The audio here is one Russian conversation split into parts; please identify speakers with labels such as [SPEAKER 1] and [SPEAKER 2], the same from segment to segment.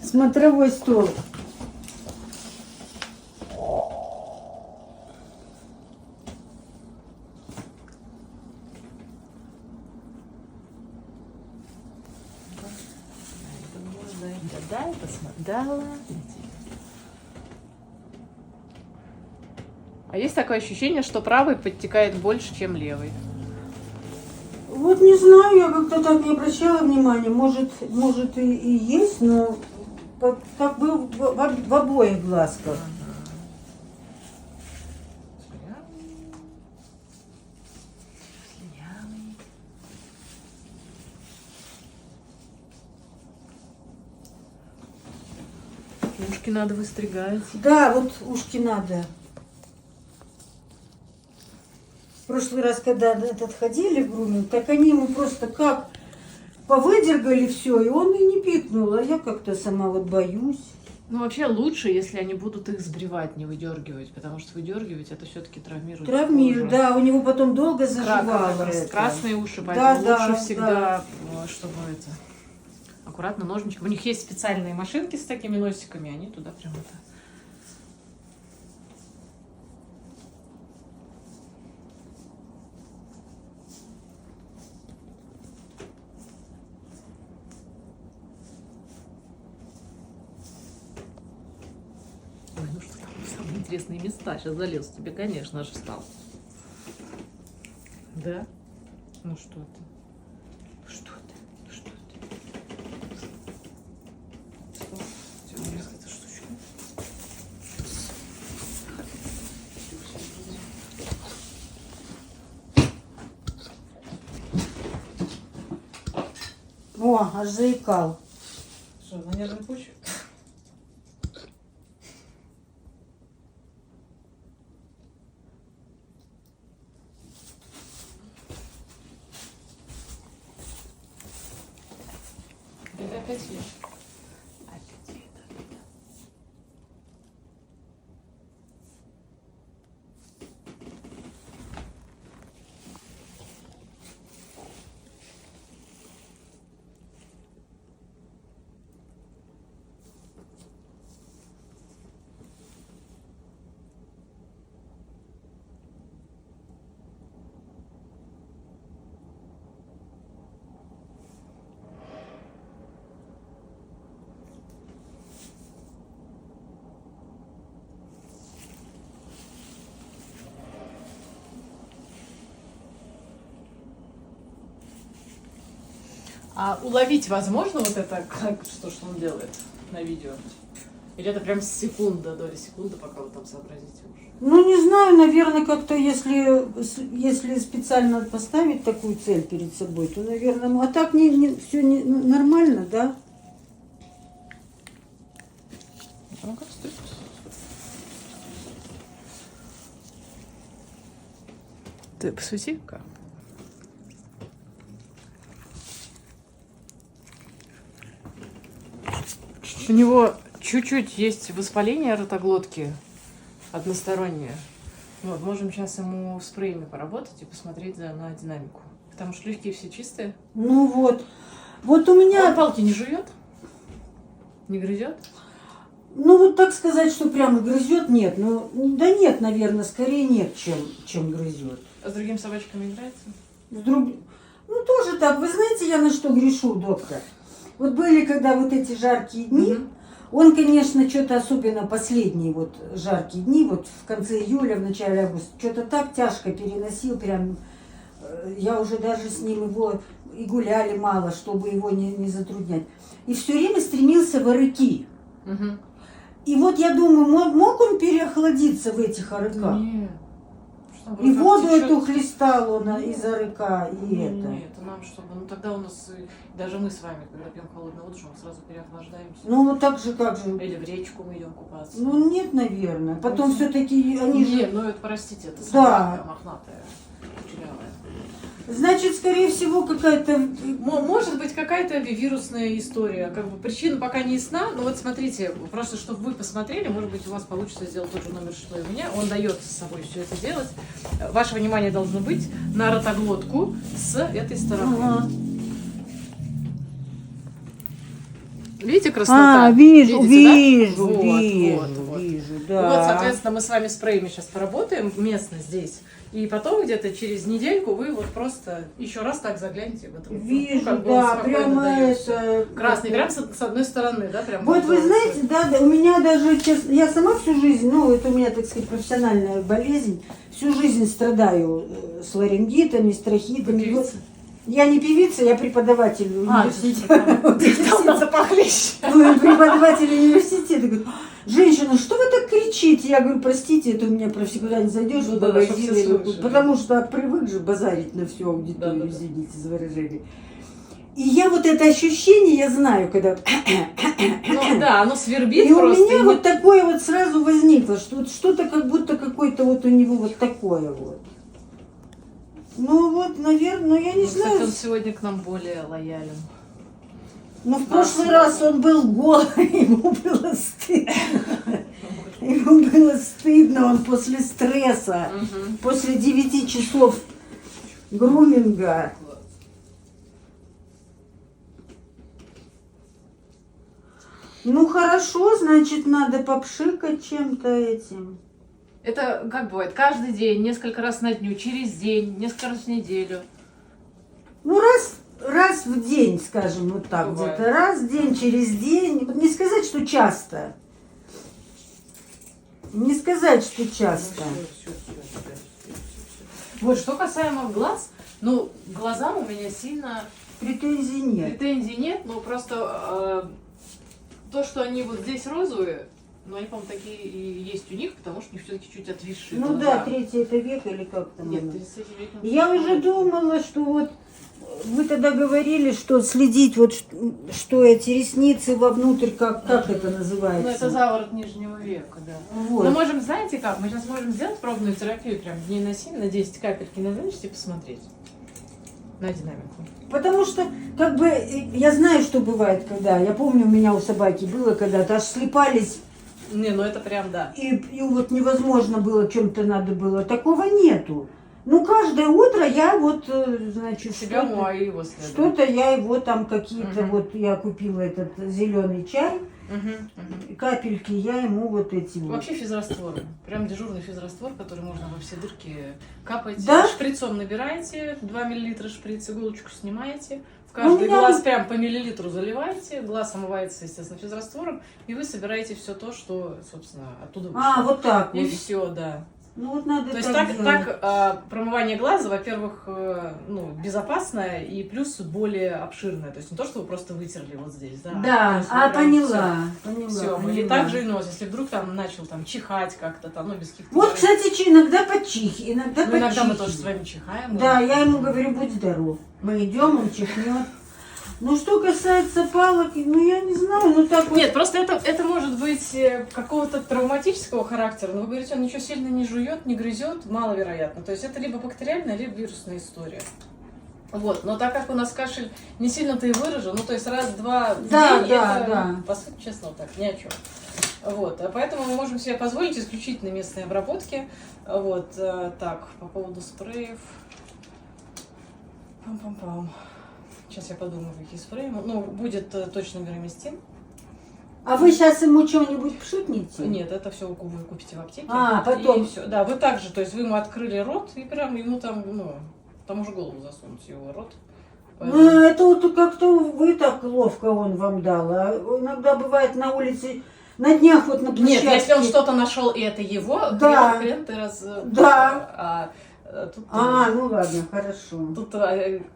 [SPEAKER 1] Смотровой стол.
[SPEAKER 2] Да, посмотрела. А есть такое ощущение, что правый подтекает больше, чем левый.
[SPEAKER 1] Вот не знаю, я как-то так не обращала внимания. Может и есть, но как бы в обоих глазках.
[SPEAKER 2] Ушки надо выстригать.
[SPEAKER 1] Да, вот ушки надо. В прошлый раз, когда ходили в груминг, так они ему просто как повыдергали все, и он и не пикнул. А я как-то сама вот боюсь.
[SPEAKER 2] Ну, вообще лучше, если они будут их сбривать, не выдергивать, потому что выдергивать это все-таки травмирует.
[SPEAKER 1] Травмирует, да, у него потом долго заживало.
[SPEAKER 2] Красные уши, поэтому
[SPEAKER 1] Да,
[SPEAKER 2] лучше
[SPEAKER 1] да,
[SPEAKER 2] всегда, чтобы это аккуратно ножничком. У них есть специальные машинки с такими носиками, они туда прям это. Ой, ну что там самые интересные места? Сейчас залез тебе, конечно же, встал. Да? Ну что ты? Что ты? Что ты? Что? Где у меня эта штучка?
[SPEAKER 1] О, аж заикал.
[SPEAKER 2] Что, на нервной почве? Это опять я. Опять я это. А уловить возможно вот это, что он делает на видео? Или это прям доли секунды, пока вы там сообразите уже?
[SPEAKER 1] Ну, не знаю, наверное, как-то, если специально поставить такую цель перед собой, то, наверное, ну, а так все нормально, да?
[SPEAKER 2] Ну-ка, стой. Ты посвети-ка. У него чуть-чуть есть воспаление ротоглотки одностороннее. Вот, можем сейчас ему спреями поработать и посмотреть на динамику. Потому что легкие все чистые.
[SPEAKER 1] Ну вот. Вот у меня...
[SPEAKER 2] Он палки не жует? Не грызет?
[SPEAKER 1] Ну, вот так сказать, что прямо грызет, нет. Ну, да нет, наверное, скорее нет, чем грызет.
[SPEAKER 2] А с другими собачками играется?
[SPEAKER 1] Ну, тоже так. Вы знаете, я на что грешу, доктор? Вот были, когда вот эти жаркие дни, он, конечно, что-то особенно последние вот жаркие дни, вот в конце июля, в начале августа, что-то так тяжко переносил, прям я уже даже с ним его и гуляли мало, чтобы его не затруднять. И все время стремился в арыки. И вот я думаю, мог он переохладиться в этих арыках?
[SPEAKER 2] Нет.
[SPEAKER 1] И воду эту хлестал он из арыка, и это.
[SPEAKER 2] Нет, это нам чтобы... Ну тогда у нас, даже мы с вами, когда пьем холодную воду, мы сразу переохлаждаемся.
[SPEAKER 1] Ну вот так же, как же.
[SPEAKER 2] Или в речку мы идем купаться.
[SPEAKER 1] Ну нет, наверное. Потом все-таки они же...
[SPEAKER 2] Нет, ну это, простите, это собака мохнатая, кучерявая.
[SPEAKER 1] Значит, скорее всего, какая-то...
[SPEAKER 2] Может быть, какая-то вирусная история. Как бы причина пока не ясна, но вот смотрите, просто чтобы вы посмотрели, может быть, у вас получится сделать тот же номер, что и у меня. Он дает с собой все это делать. Ваше внимание должно быть на ротоглотку с этой стороны. Видите краснота?
[SPEAKER 1] вижу,
[SPEAKER 2] Видите, да?
[SPEAKER 1] вижу,
[SPEAKER 2] Вот,
[SPEAKER 1] да.
[SPEAKER 2] соответственно, мы с вами спреями сейчас поработаем местно здесь. И потом где-то через недельку вы вот просто еще раз так загляните в эту.
[SPEAKER 1] Вижу,
[SPEAKER 2] как бы он
[SPEAKER 1] да,
[SPEAKER 2] спокойно
[SPEAKER 1] прямо
[SPEAKER 2] дает.
[SPEAKER 1] это...
[SPEAKER 2] Красный, прям с одной стороны, да, прям.
[SPEAKER 1] Вот вы
[SPEAKER 2] голос.
[SPEAKER 1] знаете, да, у меня даже, я сама всю жизнь, ну, это у меня, так сказать, профессиональная болезнь, всю жизнь страдаю с ларингитами, с
[SPEAKER 2] Вы
[SPEAKER 1] трахитами.
[SPEAKER 2] певица?
[SPEAKER 1] Я не певица, я преподаватель университета.
[SPEAKER 2] Там похлеще.
[SPEAKER 1] Ну, и преподаватель университета говорит: женщина, что вы так кричите? Я говорю: простите, это у меня куда не зайдешь
[SPEAKER 2] Ну
[SPEAKER 1] в
[SPEAKER 2] да,
[SPEAKER 1] магазин,
[SPEAKER 2] чтоб все слышали.
[SPEAKER 1] потому что привык же базарить на всю аудиторию,
[SPEAKER 2] Да.
[SPEAKER 1] извините за выражение. И я вот это ощущение, я знаю, когда...
[SPEAKER 2] Ну да, оно свербит
[SPEAKER 1] И у
[SPEAKER 2] просто.
[SPEAKER 1] меня
[SPEAKER 2] и
[SPEAKER 1] вот такое вот сразу возникло, что вот что-то как будто какое-то вот у него вот такое вот. Ну вот, наверное, ну я не
[SPEAKER 2] Ну, кстати,
[SPEAKER 1] знаю.
[SPEAKER 2] он сегодня к нам более лоялен.
[SPEAKER 1] Но в прошлый раз он был голый, ему было стыдно. Ему было стыдно, он после стресса, после 9 часов груминга. Ну хорошо, значит, надо попшикать чем-то этим.
[SPEAKER 2] Это как бывает? Каждый день, несколько раз на дню, через день, несколько раз в неделю.
[SPEAKER 1] Ну, раз в день, скажем, вот так
[SPEAKER 2] Бывает.
[SPEAKER 1] где-то. Раз в день, через день. Вот не сказать, что часто. Не сказать, что часто.
[SPEAKER 2] Вот, что касаемо глаз, ну, к глазам у меня сильно
[SPEAKER 1] Претензий нет.
[SPEAKER 2] претензий нет, но просто то, что они вот здесь розовые, но они, по-моему, такие и есть у них, потому что у них все-таки чуть отвисшие
[SPEAKER 1] Ну
[SPEAKER 2] глаза.
[SPEAKER 1] да, 3 это век или как там.
[SPEAKER 2] Нет,
[SPEAKER 1] оно.
[SPEAKER 2] 33 века.
[SPEAKER 1] Я уже думала, что вот вы тогда говорили, что следить, вот что эти ресницы вовнутрь, как это называется?
[SPEAKER 2] Ну, это заворот нижнего века, да.
[SPEAKER 1] Вот.
[SPEAKER 2] Мы можем, знаете как, мы сейчас можем сделать пробную терапию, прям дней на 7, на 10 капельки назначить и посмотреть на динамику.
[SPEAKER 1] Потому что, как бы, я знаю, что бывает, когда, я помню, у меня у собаки было когда-то, аж слепались,
[SPEAKER 2] Не, ну это прям, да.
[SPEAKER 1] и вот невозможно было, чем-то надо было. Такого нету. Ну, каждое утро я вот, значит,
[SPEAKER 2] Себя
[SPEAKER 1] что-то,
[SPEAKER 2] мою его следую.
[SPEAKER 1] что-то я его там какие-то,
[SPEAKER 2] Мгм.
[SPEAKER 1] вот я купила этот зеленый чай, капельки, я ему вот эти вот.
[SPEAKER 2] Вообще физраствор. Прям дежурный физраствор, который можно во все дырки капать.
[SPEAKER 1] Да?
[SPEAKER 2] Шприцом набираете, 2 мл шприц, иголочку снимаете. В каждый
[SPEAKER 1] меня-
[SPEAKER 2] глаз прям по миллилитру заливаете, глаз омывается, естественно, физраствором, и вы собираете все то, что, собственно, оттуда вышло.
[SPEAKER 1] А, вот так
[SPEAKER 2] И
[SPEAKER 1] вот.
[SPEAKER 2] все, да.
[SPEAKER 1] Ну, вот надо
[SPEAKER 2] То есть
[SPEAKER 1] так делать.
[SPEAKER 2] промывание глаза, во-первых, ну, безопасное и плюс более обширное. То есть не то, что вы просто вытерли вот здесь, да.
[SPEAKER 1] Да, поняла,
[SPEAKER 2] Все,
[SPEAKER 1] поняла.
[SPEAKER 2] и также и нос, если вдруг там начал там чихать как-то там, ну без каких-то.
[SPEAKER 1] Вот, кстати, иногда почихи, иногда
[SPEAKER 2] Ну, иногда мы
[SPEAKER 1] почихи.
[SPEAKER 2] тоже с вами чихаем.
[SPEAKER 1] Да, я ему говорю: будь здоров. Мы идем, он чихнет. Ну, что касается палок, ну, я не знаю, ну, так вот.
[SPEAKER 2] Нет, просто это может быть какого-то травматического характера, но вы говорите, он ничего сильно не жует, не грызет, маловероятно. То есть это либо бактериальная, либо вирусная история. Вот, но так как у нас кашель не сильно-то и выражен, ну то есть раз-два в
[SPEAKER 1] Да,
[SPEAKER 2] день,
[SPEAKER 1] да,
[SPEAKER 2] это,
[SPEAKER 1] да.
[SPEAKER 2] ну, по сути, честно, вот так, ни о чем. Вот, а поэтому мы можем себе позволить исключительно местные обработки. Вот, так, по поводу спреев. Пам-пам-пам. Сейчас я подумаю, какие спреи. Ну, будет точно мироместин.
[SPEAKER 1] А вы сейчас ему что-нибудь пшикните?
[SPEAKER 2] Нет, это все вы купите в аптеке.
[SPEAKER 1] А, потом.
[SPEAKER 2] И все. Да, вы также, то есть вы ему открыли рот и прям ему там, ну, там уже голову засунуть его рот.
[SPEAKER 1] Ну, это вот как-то вы так ловко он вам дал. А иногда бывает на улице, на днях вот на площадке.
[SPEAKER 2] Нет, если он что-то нашел и это его,
[SPEAKER 1] Да.
[SPEAKER 2] хрен ты раз.
[SPEAKER 1] Да.
[SPEAKER 2] Тут,
[SPEAKER 1] Ну ладно, хорошо.
[SPEAKER 2] тут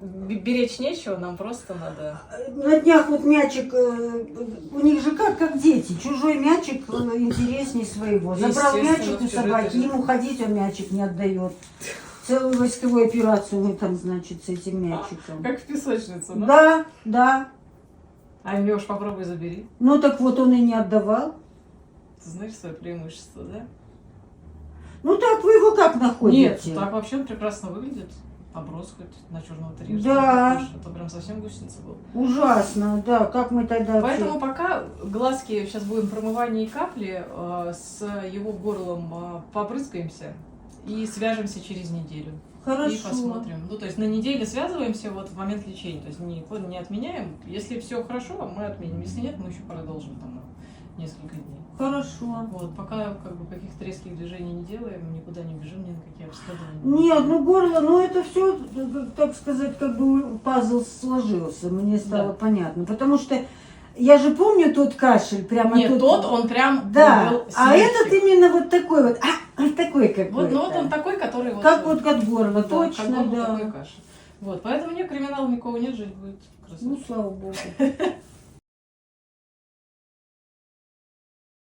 [SPEAKER 2] беречь нечего, нам просто надо.
[SPEAKER 1] На днях вот мячик, у них же как дети, чужой мячик интереснее своего. Забрал
[SPEAKER 2] Естественно,
[SPEAKER 1] мячик у
[SPEAKER 2] в чужой
[SPEAKER 1] собаки,
[SPEAKER 2] тоже.
[SPEAKER 1] ему ходить он мячик не отдает. Целую войсковую операцию мы там, значит, с этим мячиком.
[SPEAKER 2] Как в песочнице, да?
[SPEAKER 1] Да, да.
[SPEAKER 2] А Леш, попробуй забери.
[SPEAKER 1] Ну так вот он и не отдавал.
[SPEAKER 2] Ты знаешь свое преимущество, да?
[SPEAKER 1] Ну так вы его как находите?
[SPEAKER 2] Нет, так вообще он прекрасно выглядит. Оброс хоть на черного терьера.
[SPEAKER 1] Да.
[SPEAKER 2] Это прям совсем гусеница был.
[SPEAKER 1] Ужасно, да, как мы тогда...
[SPEAKER 2] Поэтому пока глазки сейчас будем промывание и капли, с его горлом попрыскаемся и свяжемся через неделю.
[SPEAKER 1] Хорошо.
[SPEAKER 2] и посмотрим. Ну, то есть на неделе связываемся вот в момент лечения. То есть не отменяем. Если все хорошо, мы отменим. Если нет, мы еще продолжим там несколько дней.
[SPEAKER 1] Хорошо.
[SPEAKER 2] Вот, пока как бы каких-то резких движений не делаем, никуда не бежим, ни на какие обследования.
[SPEAKER 1] Нет, ну горло, ну это все, так сказать, как бы пазл сложился, мне стало
[SPEAKER 2] Да.
[SPEAKER 1] понятно. Потому что я же помню тот кашель, прямо
[SPEAKER 2] Нет, он прям
[SPEAKER 1] Да,
[SPEAKER 2] был
[SPEAKER 1] а
[SPEAKER 2] смерчик.
[SPEAKER 1] этот именно вот такой вот, такой какой-то.
[SPEAKER 2] Вот, ну вот он такой, который вот...
[SPEAKER 1] Как вот от горла,
[SPEAKER 2] да,
[SPEAKER 1] точно,
[SPEAKER 2] как горло,
[SPEAKER 1] да.
[SPEAKER 2] такой кашель. Вот, поэтому мне криминала никакого нет, жить будет красиво.
[SPEAKER 1] Ну, слава богу.